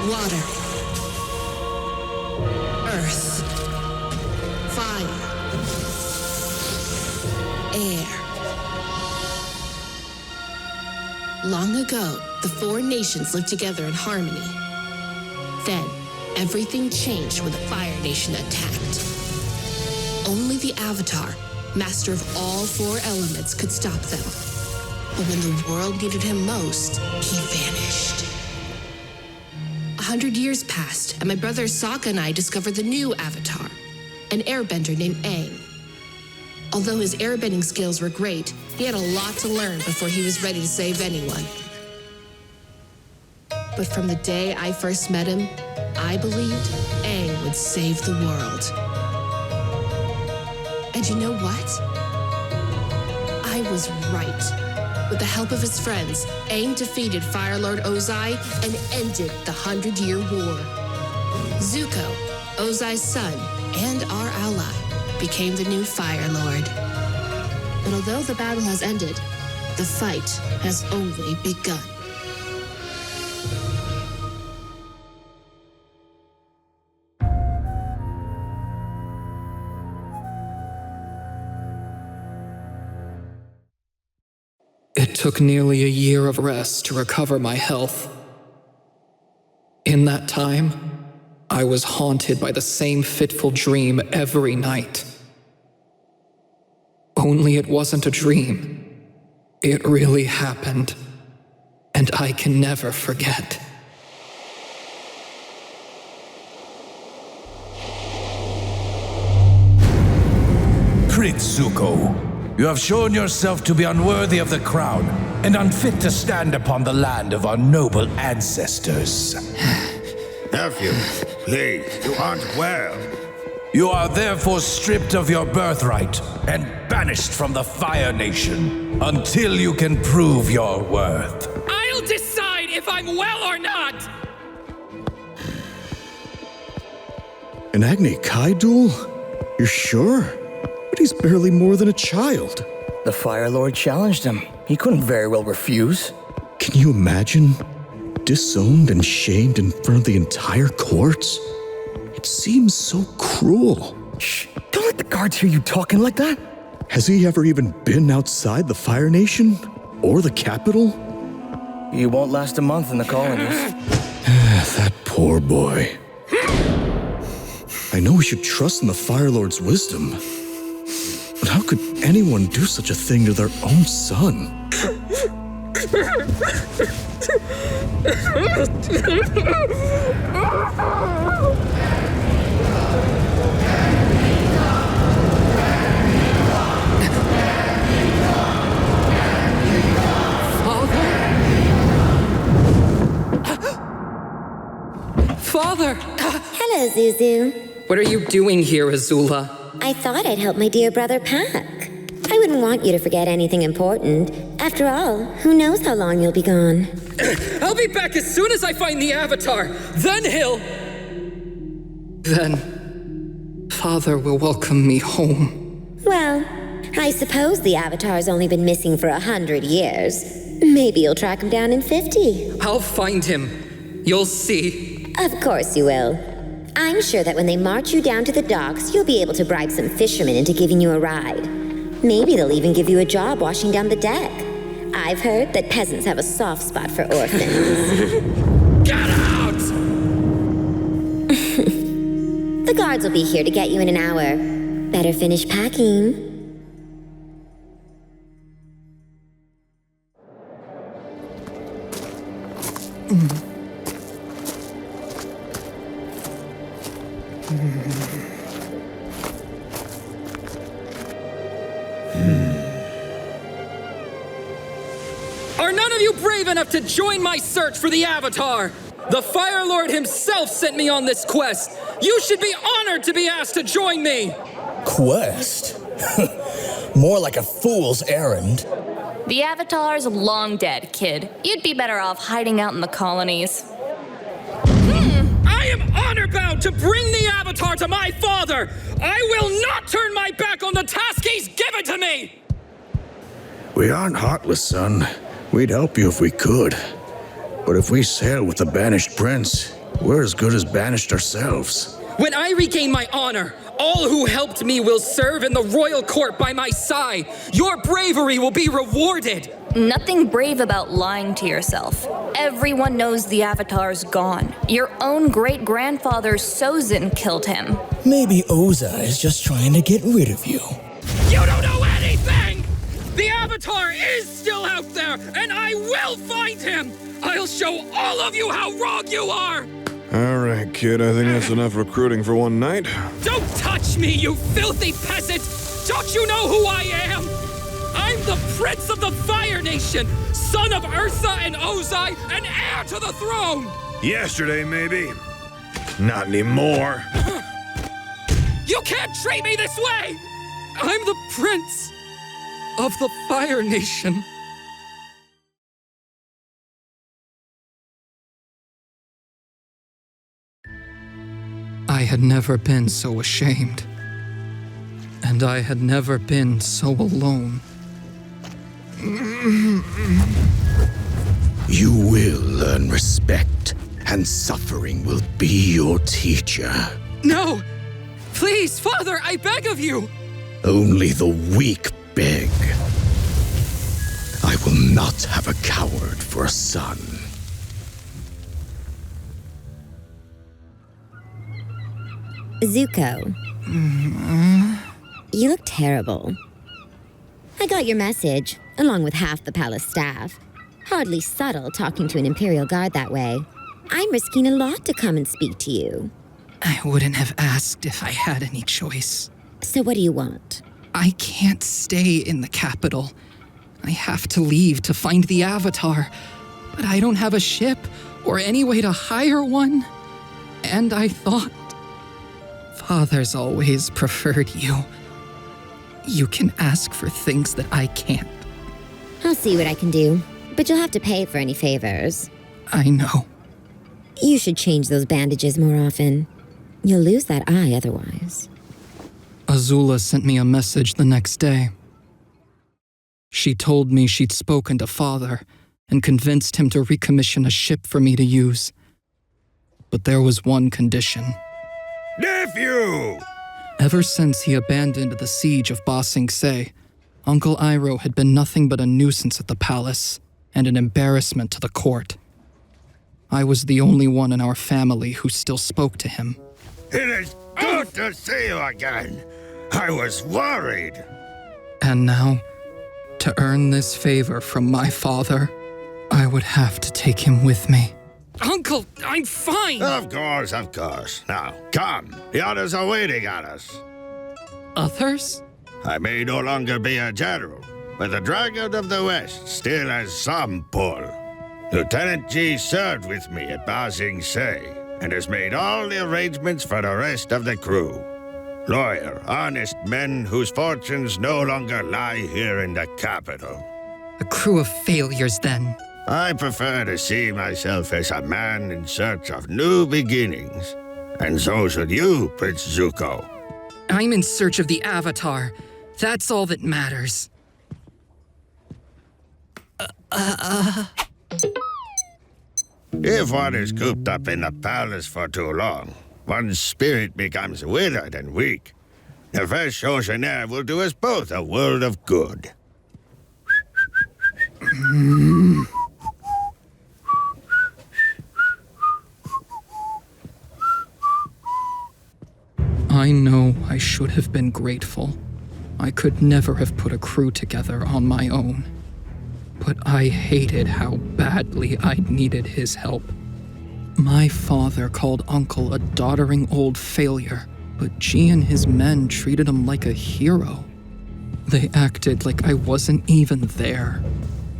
Water. Earth. Fire. Air. Long ago, the four nations lived together in harmony. Then, everything changed when the Fire Nation attacked. Only the Avatar, master of all four elements, could stop them. But when the world needed him most, he vanished. 100 years passed, and my brother Sokka and I discovered the new Avatar, an airbender named Aang. Although his airbending skills were great, he had a lot to learn before he was ready to save anyone. But from the day I first met him, I believed Aang would save the world. And you know what? I was right. With the help of his friends, Aang defeated Fire Lord Ozai and ended the 100-Year War. Zuko, Ozai's son and our ally, became the new Fire Lord. But although the battle has ended, the fight has only begun. It took nearly a year of rest to recover my health. In that time, I was haunted by the same fitful dream every night. Only it wasn't a dream. It really happened, and I can never forget. Prince Zuko, you have shown yourself to be unworthy of the crown and unfit to stand upon the land of our noble ancestors. Nephew, please, you aren't well. You are therefore stripped of your birthright and banished from the Fire Nation until you can prove your worth. I'll decide if I'm well or not! An Agni Kai duel? You're sure? But he's barely more than a child. The Fire Lord challenged him. He couldn't very well refuse. Can you imagine? Disowned and shamed in front of the entire courts? It seems so cruel. Shh, don't let the guards hear you talking like that. Has he ever even been outside the Fire Nation? Or the capital? He won't last a month in the colonies. That poor boy. I know we should trust in the Fire Lord's wisdom. But how could anyone do such a thing to their own son? Father! Hello, Zuzu. What are you doing here, Azula? I thought I'd help my dear brother pack. I wouldn't want you to forget anything important. After all, who knows how long you'll be gone. I'll be back as soon as I find the Avatar. Then Father will welcome me home. Well, I suppose the Avatar's only been missing for 100 years. Maybe you'll track him down in 50. I'll find him. You'll see. Of course you will. I'm sure that when they march you down to the docks, you'll be able to bribe some fishermen into giving you a ride. Maybe they'll even give you a job washing down the deck. I've heard that peasants have a soft spot for orphans. Get out! The guards will be here to get you in an hour. Better finish packing. Are none of you brave enough to join my search for the Avatar? The Fire Lord himself sent me on this quest. You should be honored to be asked to join me. Quest? More like a fool's errand. The Avatar's long dead, kid. You'd be better off hiding out in the colonies. I am honor-bound to bring the Avatar to my father! I will not turn my back on the task he's given to me! We aren't heartless, son. We'd help you if we could. But if we sail with the banished prince, We're as good as banished ourselves. When I regain my honor, all who helped me will serve in the royal court by my side. Your bravery will be rewarded. Nothing brave about lying to yourself. Everyone knows the Avatar's gone. Your own great-grandfather Sozin killed him. Maybe Ozai is just trying to get rid of you. You don't know anything! The Avatar is still out there, and I will find him! I'll show all of you how wrong you are! All right, kid, I think that's enough recruiting for one night. Don't touch me, you filthy peasant! Don't you know who I am? I'm the Prince of the Fire Nation, son of Ursa and Ozai, and heir to the throne! Yesterday, maybe. Not anymore. You can't treat me this way! I'm the Prince of the Fire Nation. I had never been so ashamed. And I had never been so alone. You will learn respect, and suffering will be your teacher. No! Please, Father, I beg of you! Only the weak beg. I will not have a coward for a son. Zuko. You look terrible. I got your message, along with half the palace staff. Hardly subtle talking to an Imperial guard that way. I'm risking a lot to come and speak to you. I wouldn't have asked if I had any choice. So what do you want? I can't stay in the capital. I have to leave to find the Avatar. But I don't have a ship or any way to hire one. And I thought, Father's always preferred you. You can ask for things that I can't. I'll see what I can do, but you'll have to pay for any favors. I know. You should change those bandages more often. You'll lose that eye otherwise. Azula sent me a message the next day. She told me she'd spoken to Father and convinced him to recommission a ship for me to use. But there was one condition. Nephew! Ever since he abandoned the siege of Ba Sing Se, Uncle Iroh had been nothing but a nuisance at the palace and an embarrassment to the court. I was the only one in our family who still spoke to him. It is good to see you again. I was worried. And now, to earn this favor from my father, I would have to take him with me. Uncle, I'm fine! Of course, of course. Now, come. The others are waiting on us. Others? I may no longer be a general, but the Dragon of the West still has some pull. Lieutenant G served with me at Ba Sing Se, and has made all the arrangements for the rest of the crew. Loyal, honest men whose fortunes no longer lie here in the capital. A crew of failures, then. I prefer to see myself as a man in search of new beginnings. And so should you, Prince Zuko. I'm in search of the Avatar. That's all that matters. If one is cooped up in the palace for too long, one's spirit becomes withered and weak. The fresh ocean air will do us both a world of good. I know I should have been grateful. I could never have put a crew together on my own. But I hated how badly I needed his help. My father called Uncle a doddering old failure, but G and his men treated him like a hero. They acted like I wasn't even there.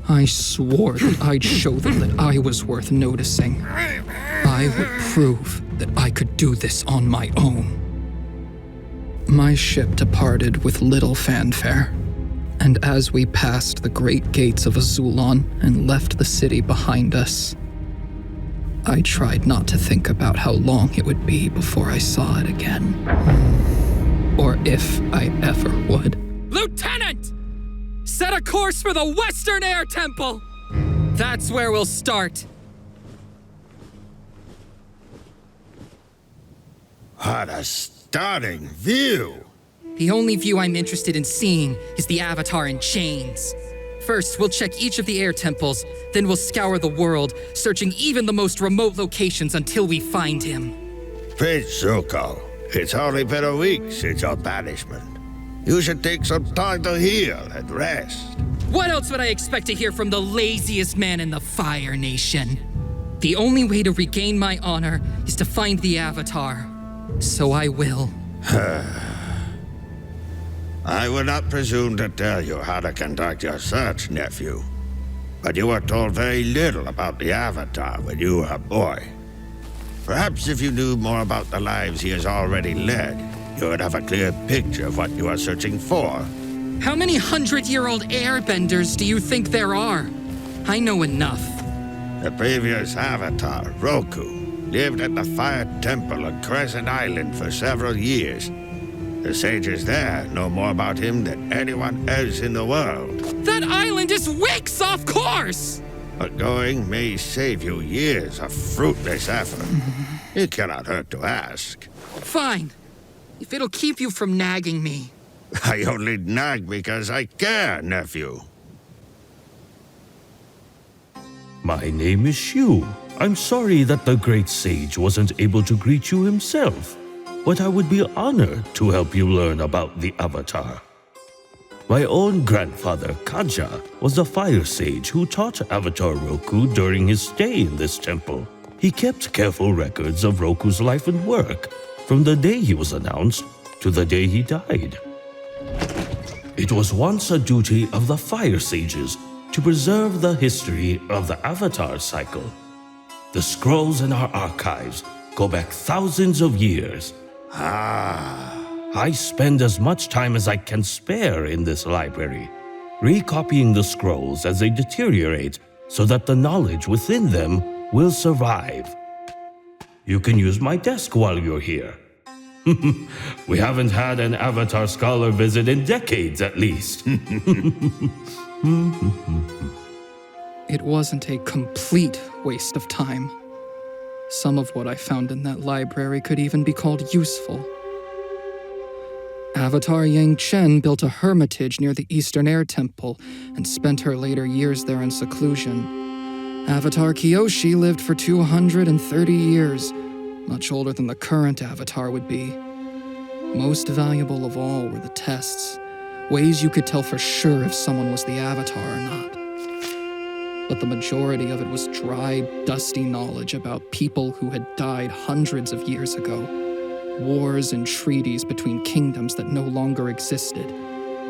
I swore that I'd show them that I was worth noticing. I would prove that I could do this on my own. My ship departed with little fanfare, and as we passed the great gates of Azulon and left the city behind us, I tried not to think about how long it would be before I saw it again. Or if I ever would. Lieutenant! Set a course for the Western Air Temple! That's where we'll start. What a stunning view! The only view I'm interested in seeing is the Avatar in chains. First, we'll check each of the air temples, then we'll scour the world, searching even the most remote locations until we find him. Prince Zuko, it's only been a week since your banishment. You should take some time to heal and rest. What else would I expect to hear from the laziest man in the Fire Nation? The only way to regain my honor is to find the Avatar. So I will. I will not presume to tell you how to conduct your search, nephew. But you were told very little about the Avatar when you were a boy. Perhaps if you knew more about the lives he has already led, you would have a clear picture of what you are searching for. How many 100-year-old airbenders do you think there are? I know enough. The previous Avatar, Roku, lived at the Fire Temple on Crescent Island for several years. The sages there know more about him than anyone else in the world. That island is wicks off course! But going may save you years of fruitless effort. It cannot hurt to ask. Fine. If it'll keep you from nagging me. I only nag because I care, nephew. My name is Shu. I'm sorry that the great sage wasn't able to greet you himself, but I would be honored to help you learn about the Avatar. My own grandfather, Kaja, was a fire sage who taught Avatar Roku during his stay in this temple. He kept careful records of Roku's life and work, from the day he was announced to the day he died. It was once a duty of the fire sages to preserve the history of the Avatar cycle. The scrolls in our archives go back thousands of years. I spend as much time as I can spare in this library, recopying the scrolls as they deteriorate so that the knowledge within them will survive. You can use my desk while you're here. We haven't had an Avatar scholar visit in decades, at least. It wasn't a complete waste of time. Some of what I found in that library could even be called useful. Avatar Yang Chen built a hermitage near the Eastern Air Temple and spent her later years there in seclusion. Avatar Kyoshi lived for 230 years, much older than the current Avatar would be. Most valuable of all were the tests, ways you could tell for sure if someone was the Avatar or not. But the majority of it was dry, dusty knowledge about people who had died hundreds of years ago, wars and treaties between kingdoms that no longer existed,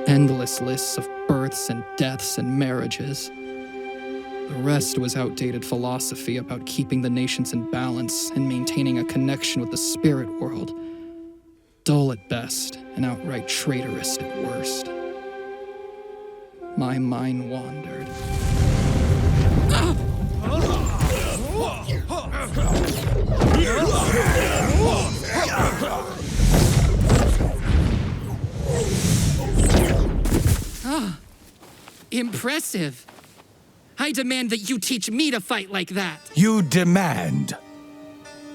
endless lists of births and deaths and marriages. The rest was outdated philosophy about keeping the nations in balance and maintaining a connection with the spirit world. Dull at best and outright traitorous at worst. My mind wandered. Impressive. I demand that you teach me to fight like that. You demand?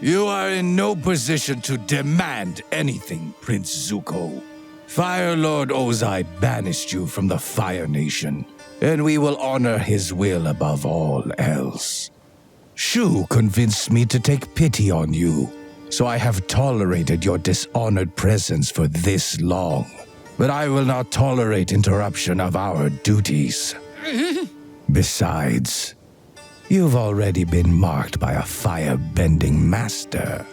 You are in no position to demand anything, Prince Zuko. Fire Lord Ozai banished you from the Fire Nation, and we will honor his will above all else. Shu convinced me to take pity on you, so I have tolerated your dishonored presence for this long. But I will not tolerate interruption of our duties. Besides, you've already been marked by a fire-bending master.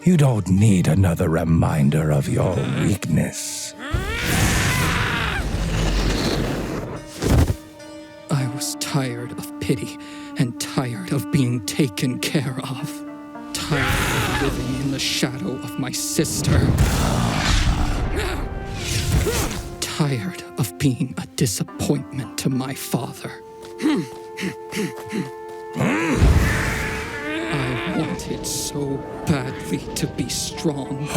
You don't need another reminder of your weakness. I was tired of pity and tired of being taken care of. Tired of living in the shadow of my sister. Tired of being a disappointment to my father. I wanted so badly to be strong.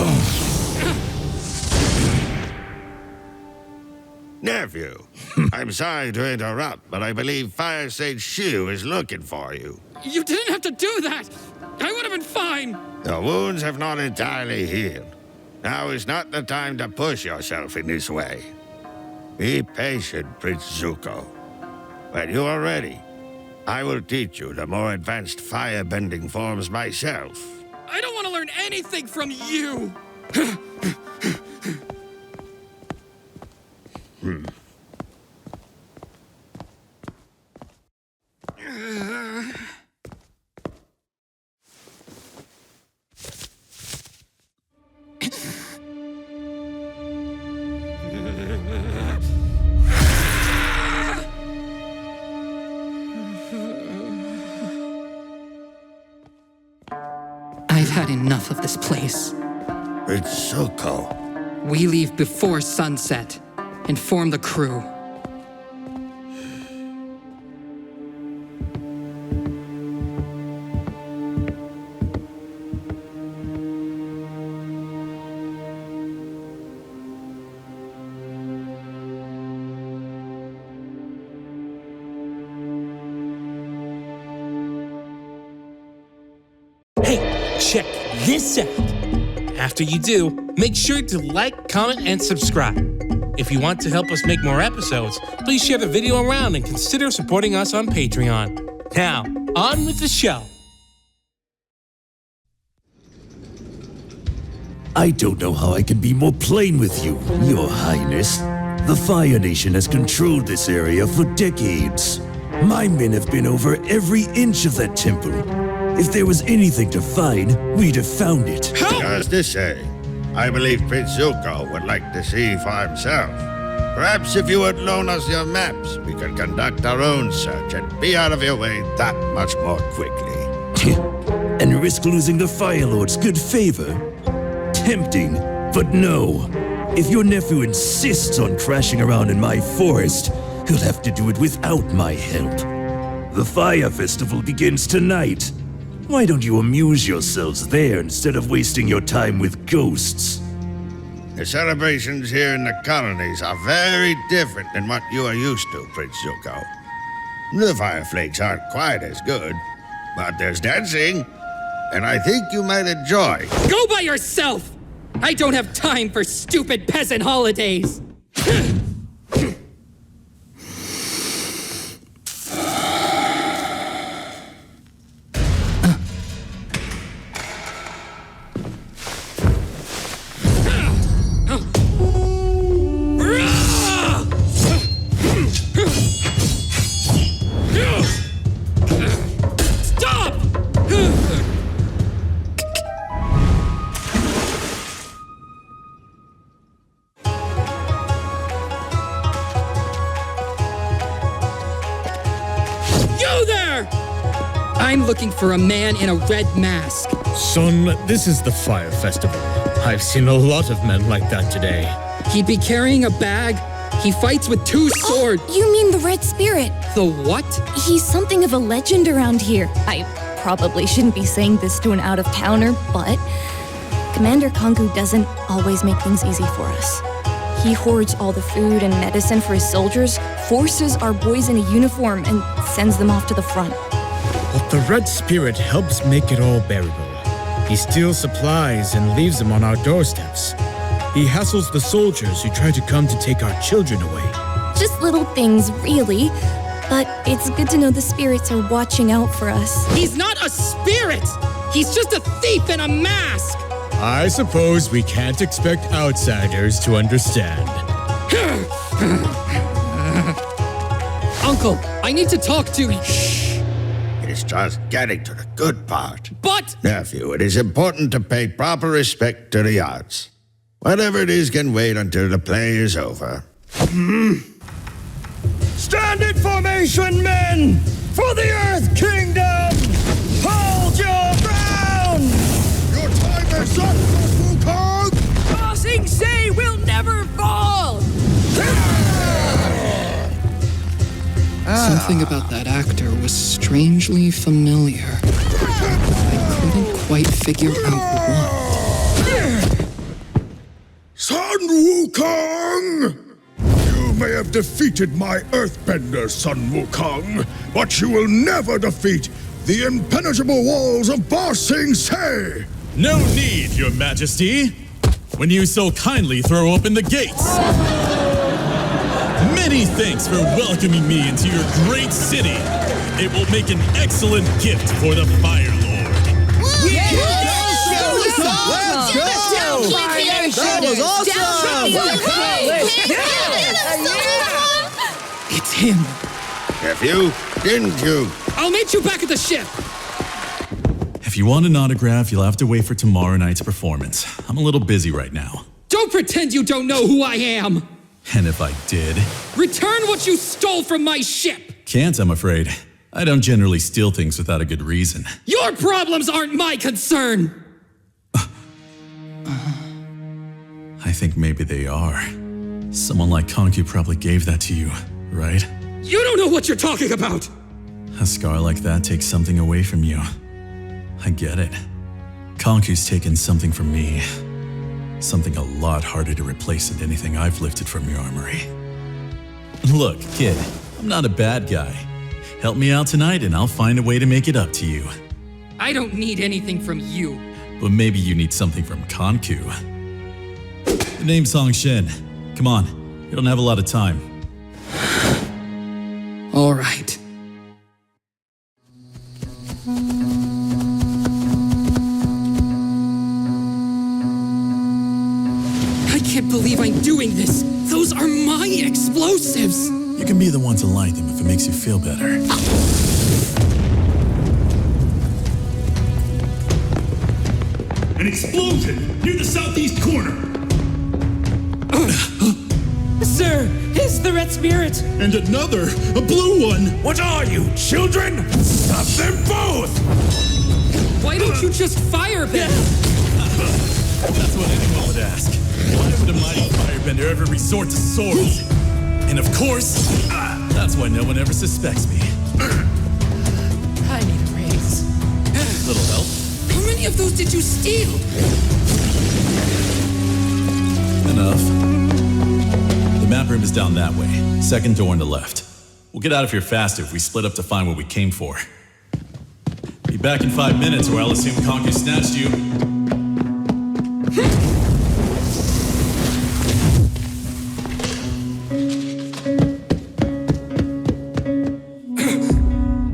Nephew, I'm sorry to interrupt, but I believe Fire Sage Shu is looking for you. You didn't have to do that! I would have been fine! The wounds have not entirely healed. Now is not the time to push yourself in this way. Be patient, Prince Zuko. When you are ready, I will teach you the more advanced fire-bending forms myself. I don't want to learn anything from you! I've had enough of this place. It's Zuko. We leave before sunset. Inform the crew. Hey, check this out. After you do, make sure to like, comment, and subscribe. If you want to help us make more episodes, please share the video around and consider supporting us on Patreon. Now, on with the show. I don't know how I can be more plain with you, Your Highness. The Fire Nation has controlled this area for decades. My men have been over every inch of that temple. If there was anything to find, we'd have found it. Just to say, I believe Prince Zuko would like to see for himself. Perhaps if you would loan us your maps, we could conduct our own search and be out of your way that much more quickly. And risk losing the Fire Lord's good favor? Tempting, but no. If your nephew insists on crashing around in my forest, he'll have to do it without my help. The Fire Festival begins tonight. Why don't you amuse yourselves there instead of wasting your time with ghosts? The celebrations here in the colonies are very different than what you are used to, Prince Zuko. The fireflakes aren't quite as good, but there's dancing, and I think you might enjoy. Go by yourself! I don't have time for stupid peasant holidays! I'm looking for a man in a red mask. Son, this is the Fire Festival. I've seen a lot of men like that today. He'd be carrying a bag. He fights with two swords. Oh, you mean the Red Spirit? The what? He's something of a legend around here. I probably shouldn't be saying this to an out-of-towner, but Commander Kongu doesn't always make things easy for us. He hoards all the food and medicine for his soldiers, forces our boys in a uniform, and sends them off to the front. But the Red Spirit helps make it all bearable. He steals supplies and leaves them on our doorsteps. He hassles the soldiers who try to come to take our children away. Just little things, really. But it's good to know the spirits are watching out for us. He's not a spirit! He's just a thief in a mask! I suppose we can't expect outsiders to understand. Uncle, I need to talk to you. Shh! It's just getting to the good part. But... Nephew, it is important to pay proper respect to the odds. Whatever it is can wait until the play is over. Stand in formation, men! For the Earth Kingdom! Hold your ground! Your time is up, Wukong! Ba Sing Se will never fall! Something about that actor was strangely familiar. I couldn't quite figure out what. Son Wukong! You may have defeated my Earthbender, Son Wukong, but you will never defeat the impenetrable walls of Ba Sing Se! No need, Your Majesty. When you so kindly throw open the gates. Many thanks for welcoming me into your great city. It will make an excellent gift for the Fire Lord. Let's go! That was awesome! It's him. Have you? Didn't you? I'll meet you back at the ship. If you want an autograph, you'll have to wait for tomorrow night's performance. I'm a little busy right now. Don't pretend you don't know who I am. And if I did? Return what you stole from my ship. Can't, I'm afraid. I don't generally steal things without a good reason. Your problems aren't my concern. I think maybe they are. Someone like Konku probably gave that to you, right? You don't know what you're talking about! A scar like that takes something away from you. I get it. Konku's taken something from me. Something a lot harder to replace than anything I've lifted from your armory. Look, kid, I'm not a bad guy. Help me out tonight and I'll find a way to make it up to you. I don't need anything from you. But maybe you need something from Konku. The name's Song Shin. Come on, you don't have a lot of time. All right. I can't believe I'm doing this. Those are my explosives. You can be the one to light them if it makes you feel better. An explosion near the southeast corner. Sir, it's the red spirit. And another, a blue one. What are you, children? Stop them both! Why don't you just fire them? That's what anyone would ask. Why would a mighty firebender ever resort to swords? And of course, that's why no one ever suspects me. I need a raise. Little help? How many of those did you steal? Enough. The map room is down that way. Second door on the left. We'll get out of here faster if we split up to find what we came for. Be back in 5 minutes or I'll assume Konku snatched you.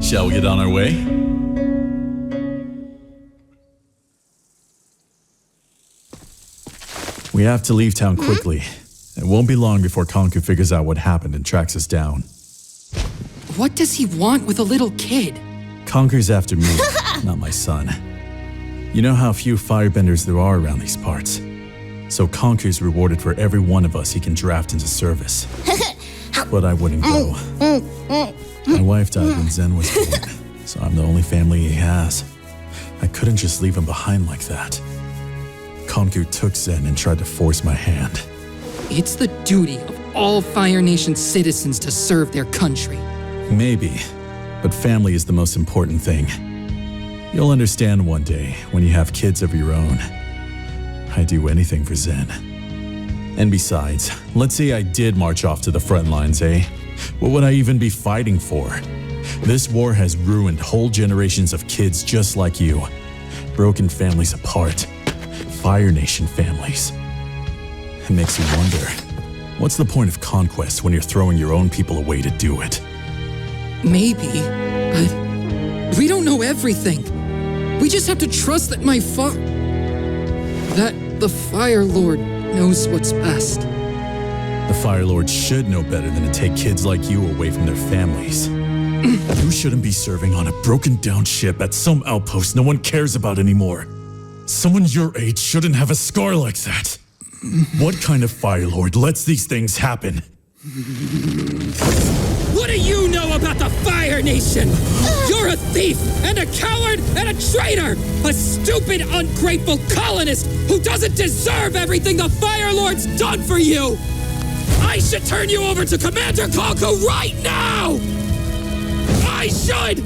Shall we get on our way? We have to leave town quickly. It won't be long before Konku figures out what happened and tracks us down. What does he want with a little kid? Konku's after me, not my son. You know how few firebenders there are around these parts. So Konku's rewarded for every one of us he can draft into service. But I wouldn't go. My wife died when Zen was born, so I'm the only family he has. I couldn't just leave him behind like that. Konku took Zen and tried to force my hand. It's the duty of all Fire Nation citizens to serve their country. Maybe, but family is the most important thing. You'll understand one day when you have kids of your own. I'd do anything for Zen. And besides, let's say I did march off to the front lines, eh? What would I even be fighting for? This war has ruined whole generations of kids just like you. Broken families apart. Fire Nation families. It makes you wonder, what's the point of conquest when you're throwing your own people away to do it? Maybe, but we don't know everything. We just have to trust that that the Fire Lord knows what's best. The Fire Lord should know better than to take kids like you away from their families. You shouldn't be serving on a broken down ship at some outpost no one cares about anymore. Someone your age shouldn't have a scar like that. What kind of Fire Lord lets these things happen? What do you know about the Fire Nation? You're a thief and a coward and a traitor! A stupid, ungrateful colonist who doesn't deserve everything the Fire Lord's done for you! I should turn you over to Commander Konku right now! I should!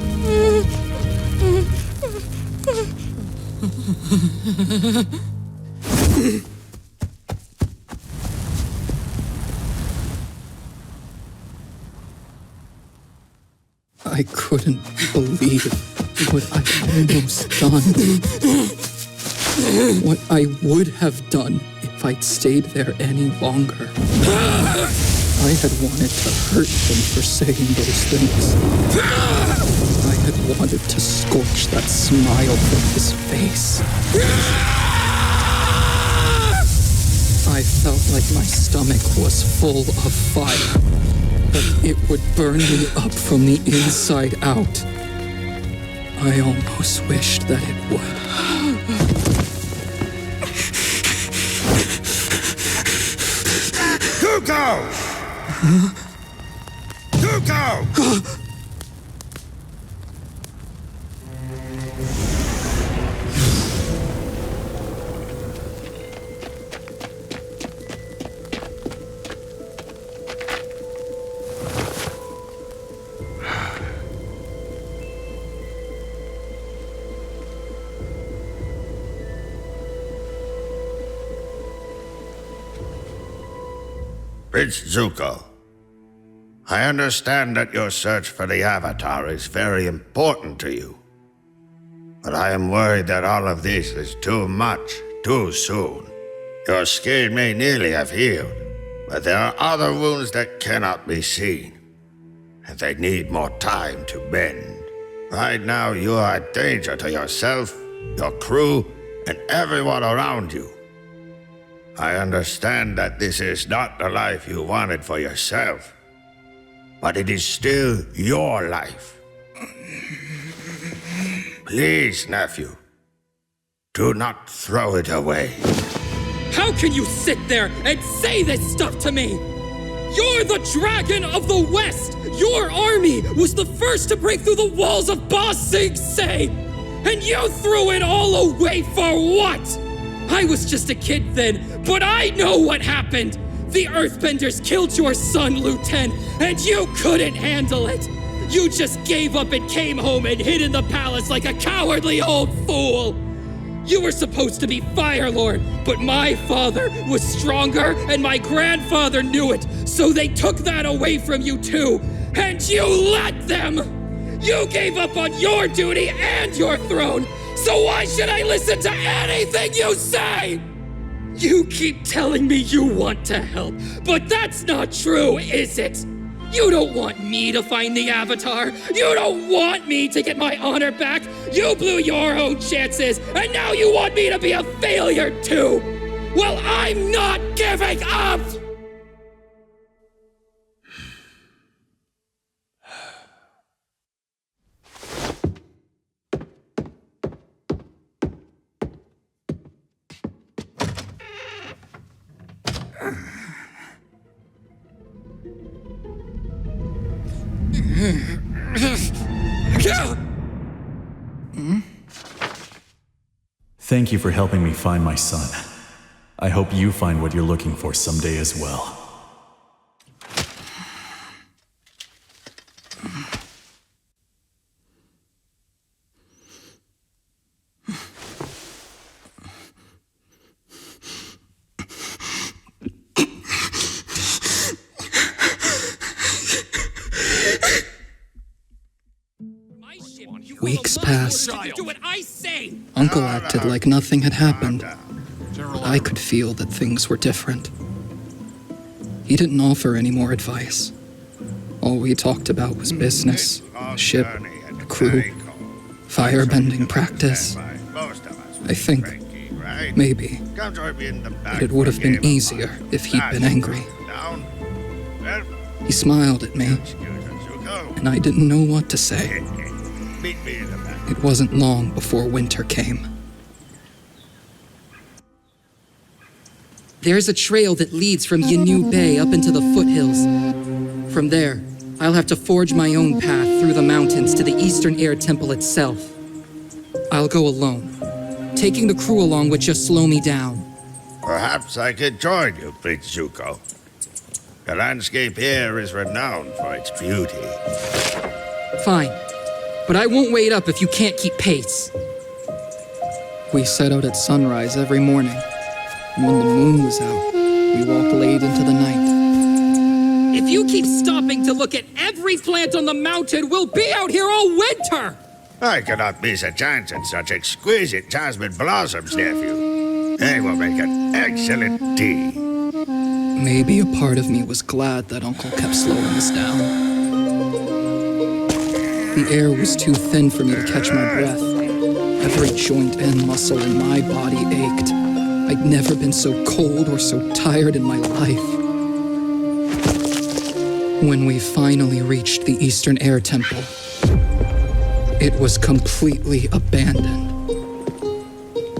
I couldn't believe what I'd almost done. what I would have done if I'd stayed there any longer. I had wanted to hurt him for saying those things. I had wanted to scorch that smile from his face. I felt like my stomach was full of fire, but it would burn me up from the inside out. I almost wished that it would. Zuko! Zuko! Prince Zuko, I understand that your search for the Avatar is very important to you. But I am worried that all of this is too much, too soon. Your skin may nearly have healed, but there are other wounds that cannot be seen, and they need more time to mend. Right now, you are a danger to yourself, your crew, and everyone around you. I understand that this is not the life you wanted for yourself, but it is still your life. Please, nephew, do not throw it away. How can you sit there and say this stuff to me? You're the Dragon of the West! Your army was the first to break through the walls of Ba Sing Se! And you threw it all away for what? I was just a kid then, but I know what happened! The Earthbenders killed your son, Lieutenant, and you couldn't handle it! You just gave up and came home and hid in the palace like a cowardly old fool! You were supposed to be Fire Lord, but my father was stronger and my grandfather knew it, so they took that away from you too, and you let them! You gave up on your duty and your throne, so why should I listen to anything you say? You keep telling me you want to help, but that's not true, is it? You don't want me to find the Avatar. You don't want me to get my honor back. You blew your own chances, and now you want me to be a failure too. Well, I'm not giving up! Thank you for helping me find my son. I hope you find what you're looking for someday as well. Weeks passed. Uncle acted like nothing had happened. But I could feel that things were different. He didn't offer any more advice. All we talked about was business, the ship, the crew, firebending practice. I think, maybe, that it would have been easier if he'd been angry. He smiled at me, and I didn't know what to say. It wasn't long before winter came. There's a trail that leads from Yanu Bay up into the foothills. From there, I'll have to forge my own path through the mountains to the Eastern Air Temple itself. I'll go alone. Taking the crew along would just slow me down. Perhaps I could join you, Prince Zuko. The landscape here is renowned for its beauty. Fine. But I won't wait up if you can't keep pace. We set out at sunrise every morning. And when the moon was out, we walked late into the night. If you keep stopping to look at every plant on the mountain, we'll be out here all winter! I cannot miss a chance at such exquisite jasmine blossoms, nephew. They will make an excellent tea. Maybe a part of me was glad that Uncle kept slowing us down. The air was too thin for me to catch my breath. Every joint and muscle in my body ached. I'd never been so cold or so tired in my life. When we finally reached the Eastern Air Temple, it was completely abandoned.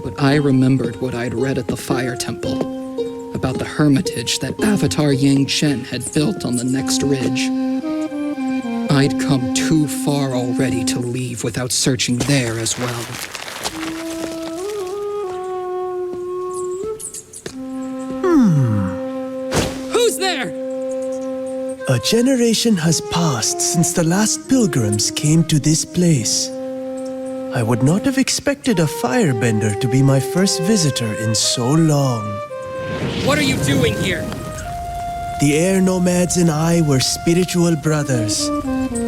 But I remembered what I'd read at the Fire Temple about the hermitage that Avatar Yang Chen had built on the next ridge. I'd come too far already to leave without searching there as well. Who's there? A generation has passed since the last pilgrims came to this place. I would not have expected a firebender to be my first visitor in so long. What are you doing here? The air nomads and I were spiritual brothers.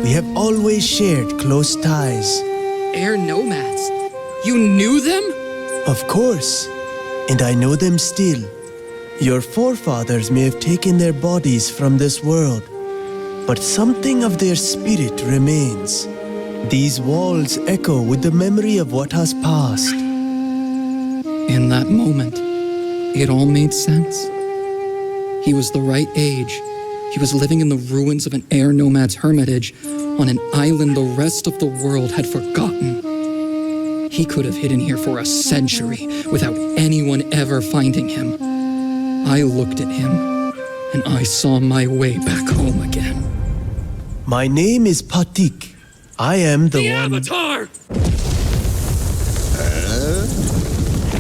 We have always shared close ties. Air nomads? You knew them? Of course, and I know them still. Your forefathers may have taken their bodies from this world, but something of their spirit remains. These walls echo with the memory of what has passed. In that moment, it all made sense. He was the right age. He was living in the ruins of an air nomad's hermitage on an island the rest of the world had forgotten. He could have hidden here for a century without anyone ever finding him. I looked at him, and I saw my way back home again. My name is Patik. I am the one... Avatar!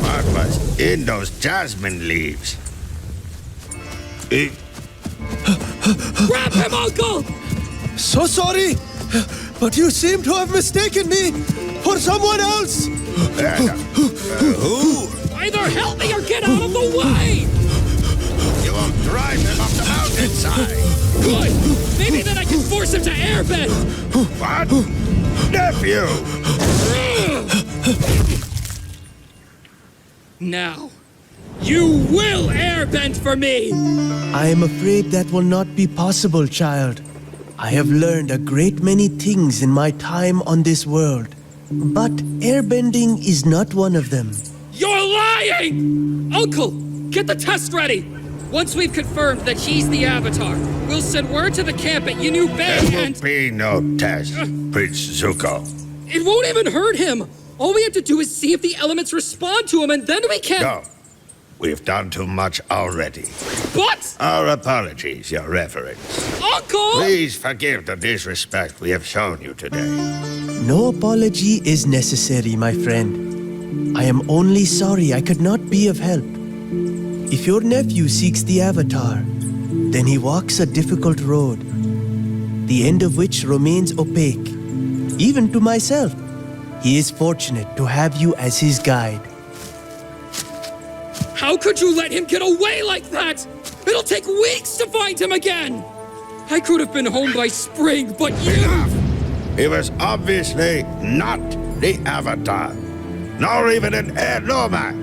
What was in those jasmine leaves? Grab him, Uncle! So sorry, but you seem to have mistaken me for someone else. Who? Either help me or get out of the way! You will drive him up the mountainside. Good! Maybe then I can force him to airbend! What? Nephew! Now, you will airbend for me! I am afraid that will not be possible, child. I have learned a great many things in my time on this world, but airbending is not one of them. You're lying! Uncle, get the test ready! Once we've confirmed that he's the Avatar, we'll send word to the camp at Yanu Bay and... There will be no test, Prince Zuko. It won't even hurt him! All we have to do is see if the elements respond to him, and then we can... No. We've done too much already. But... Our apologies, Your Reverence. Uncle! Please forgive the disrespect we have shown you today. No apology is necessary, my friend. I am only sorry I could not be of help. If your nephew seeks the Avatar, then he walks a difficult road, the end of which remains opaque, even to myself. He is fortunate to have you as his guide. How could you let him get away like that? It'll take weeks to find him again! I could have been home by spring, but you... Enough! He was obviously not the Avatar, nor even an air nomad.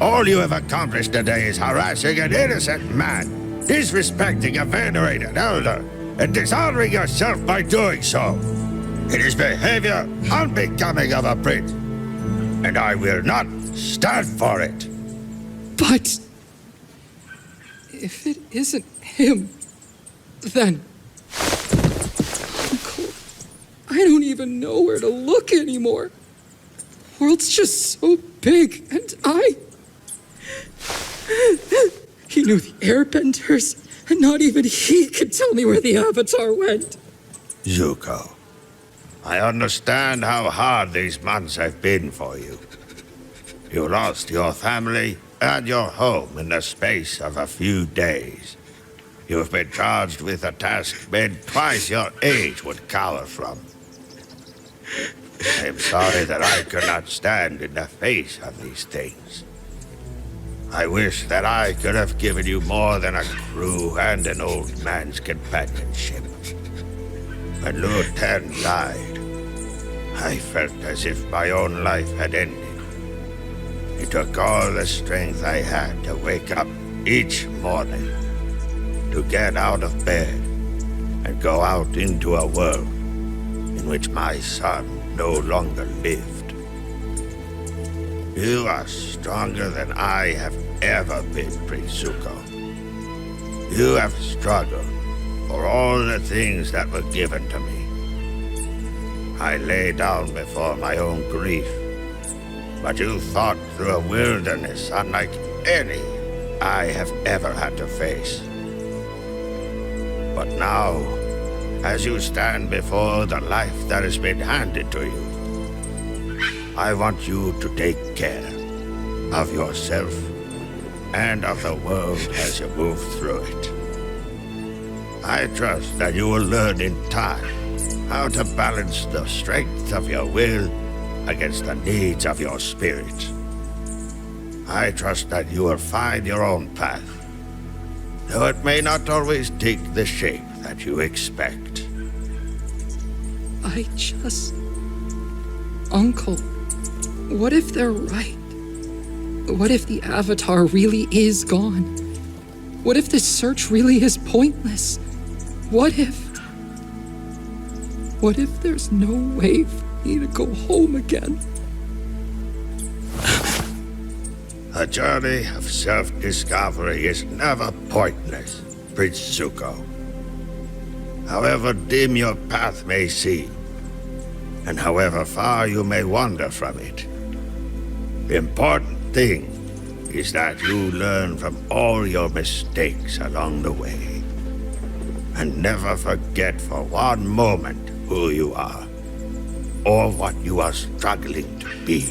All you have accomplished today is harassing an innocent man, disrespecting a venerated elder, and dishonoring yourself by doing so. It is behavior unbecoming of a prince, and I will not stand for it. But... if it isn't him, then... Uncle, I don't even know where to look anymore. The world's just so big, and He knew the airbenders, and not even he could tell me where the Avatar went. Zuko, I understand how hard these months have been for you. You lost your family and your home in the space of a few days. You have been charged with a task men twice your age would cower from. I am sorry that I could not stand in the face of these things. I wish that I could have given you more than a crew and an old man's companionship. When Lu Ten died, I felt as if my own life had ended. It It took all the strength I had to wake up each morning, to get out of bed and go out into a world in which my son no longer lived. You are stronger than I have ever been, Prince Zuko. You have struggled for all the things that were given to me. I lay down before my own grief, but you fought through a wilderness unlike any I have ever had to face. But now, as you stand before the life that has been handed to you, I want you to take care of yourself and of the world as you move through it. I trust that you will learn in time how to balance the strength of your will against the needs of your spirit. I trust that you will find your own path, though it may not always take the shape that you expect. Uncle, what if they're right? What if the Avatar really is gone? What if this search really is pointless? What if there's no way for me to go home again? A journey of self-discovery is never pointless, Prince Zuko. However dim your path may seem, and however far you may wander from it, the important thing is that you learn from all your mistakes along the way, and never forget for one moment who you are, or what you are struggling to be.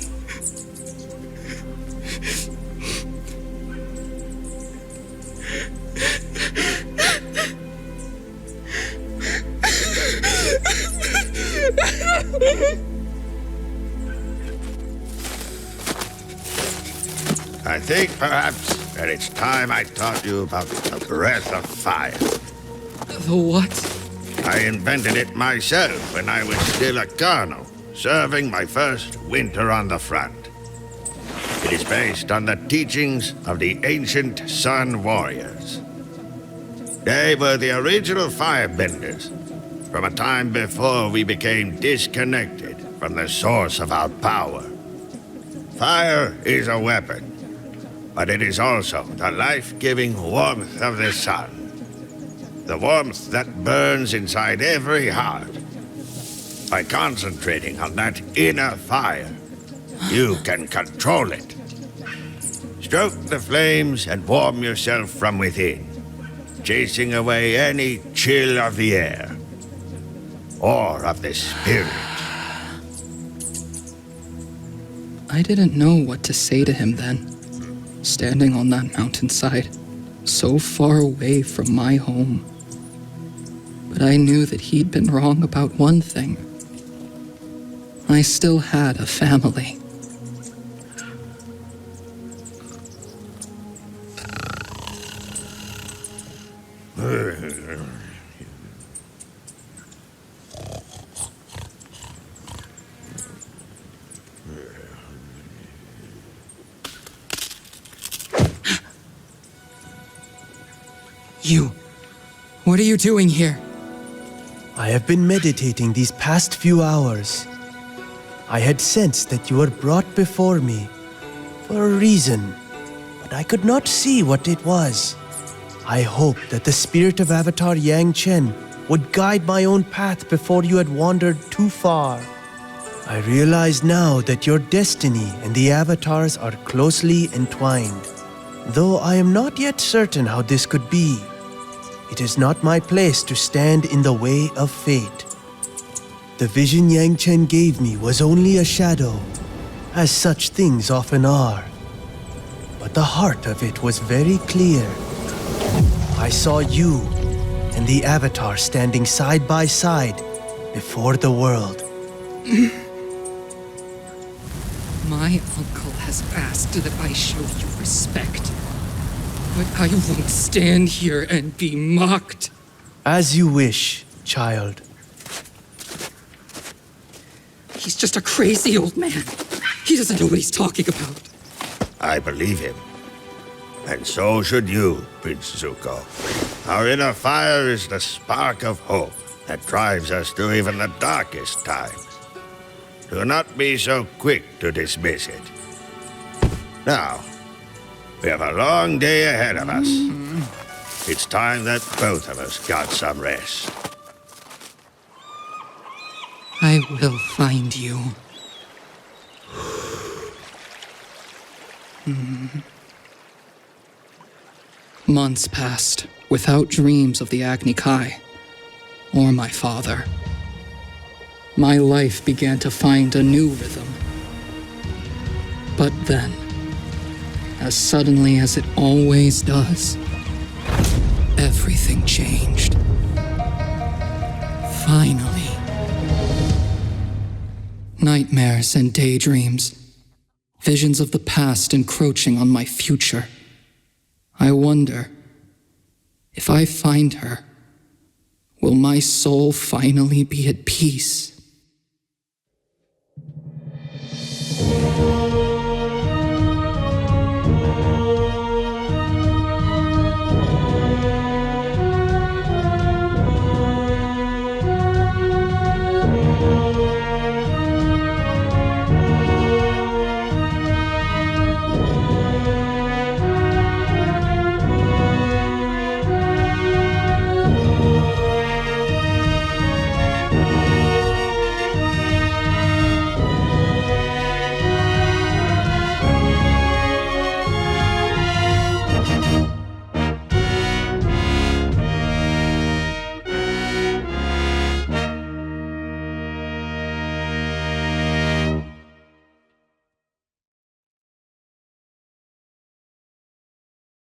I think perhaps that it's time I taught you about the breath of fire. The what? I invented it myself when I was still a colonel, serving my first winter on the front. It is based on the teachings of the ancient Sun Warriors. They were the original firebenders, from a time before we became disconnected from the source of our power. Fire is a weapon, but it is also the life-giving warmth of the sun. The warmth that burns inside every heart. By concentrating on that inner fire, you can control it. Stroke the flames and warm yourself from within, chasing away any chill of the air or of the spirit. I didn't know what to say to him then, standing on that mountainside, so far away from my home. But I knew that he'd been wrong about one thing. I still had a family. You, what are you doing here? I have been meditating these past few hours. I had sensed that you were brought before me for a reason, but I could not see what it was. I hoped that the spirit of Avatar Yang Chen would guide my own path before you had wandered too far. I realize now that your destiny and the Avatars are closely entwined. Though I am not yet certain how this could be, it is not my place to stand in the way of fate. The vision Yang Chen gave me was only a shadow, as such things often are. But the heart of it was very clear. I saw you and the Avatar standing side by side before the world. My uncle has asked that I show you respect. But I won't stand here and be mocked. As you wish, child. He's just a crazy old man. He doesn't know what he's talking about. I believe him. And so should you, Prince Zuko. Our inner fire is the spark of hope that drives us through even the darkest times. Do not be so quick to dismiss it. Now, we have a long day ahead of us. It's time that both of us got some rest. I will find you. Months passed without dreams of the Agni Kai or my father. My life began to find a new rhythm. But then, as suddenly as it always does, everything changed. Finally. Nightmares and daydreams. Visions of the past encroaching on my future. I wonder, if I find her, will my soul finally be at peace?